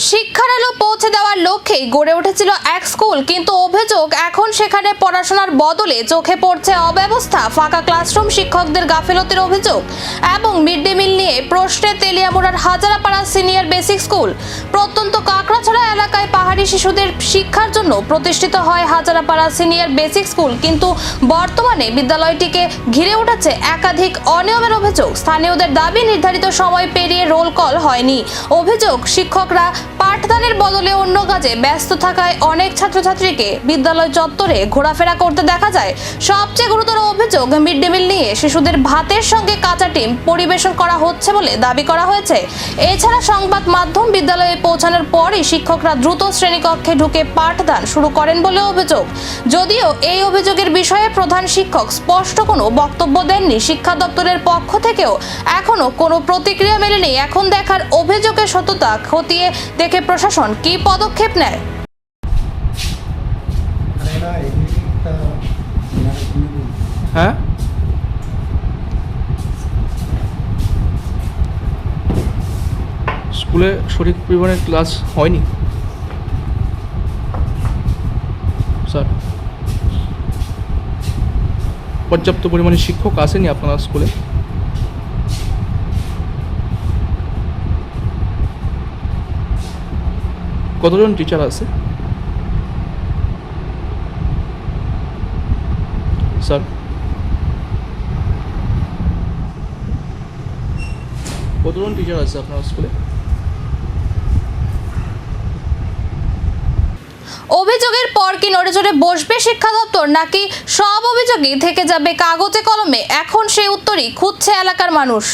শিক্ষার আলো পৌঁছে দেওয়ার লক্ষ্যে গড়ে উঠেছিল এক স্কুল, কিন্তু অভিযোগ এখন সেখানে পড়াশোনার বদলে চোখে পড়ছে অব্যবস্থা, ফাঁকা ক্লাসরুম, শিক্ষকদের গাফিলতির অভিযোগ এবং মিড ডে মিল নিয়ে প্রশ্নে তেলিয়ামুড়ার হাজারাপাড়া সিনিয়র বেসিক স্কুল। প্রত্যন্ত কাকড়াছড়া এলাকায় পাহাড়ি শিশুদের শিক্ষার জন্য প্রতিষ্ঠিত হয় হাজারাপাড়া সিনিয়র বেসিক স্কুল, কিন্তু বর্তমানে বিদ্যালয়টিকে ঘিরে উঠেছে একাধিক অনিয়মের অভিযোগ। স্থানীয়দের দাবি, নির্ধারিত সময় পেরিয়ে রোল কল হয়নি। অভিযোগ, শিক্ষকরা পাঠদানের বদলে অন্য কাজে ব্যস্ত থাকায় অনেক ছাত্রছাত্রীকে বিদ্যালয় চত্বরে ঘোরাফেরা করতে দেখা যায়। সবচেয়ে গুরুতর অভিযোগ, মিড ডে মিল নিয়ে শিশুদের ভাতের সঙ্গে কাঁচা ডিম পরিবেশন করা হচ্ছে বলে দাবি করা হয়েছে। এছাড়া সংবাদ মাধ্যম বিদ্যালয়ে পৌঁছানোর পরই শিক্ষকরা দ্রুত শ্রেণীকক্ষে ঢুকে পাঠদান শুরু করেন বলে অভিযোগ। যদিও এই অভিযোগের বিষয়ে প্রধান শিক্ষক স্পষ্ট কোনো বক্তব্য দেননি। শিক্ষা দপ্তরের পক্ষ থেকেও এখনো কোনো প্রতিক্রিয়া মেলেনি। এখন দেখার অভিযোগের সত্যতা খতিয়ে দেখে প্রশাসন কি পদক্ষেপ নেয়। হ্যাঁ, স্কুলে সঠিক পরিমাণে ক্লাস হয়নি স্যার। পর্যাপ্ত পরিমাণে শিক্ষক আসেনি আপনার স্কুলে? কতজন টিচার আছে স্যার? কতজন টিচার আছে আপনার স্কুলে? অভিযোগের পর কি নড়েচড়ে বসবে শিক্ষা দপ্তর, নাকি সব অভিযোগই থেকে যাবে কাগজে কলমে? এখন সেই উত্তরই খুঁজছে এলাকার মানুষ।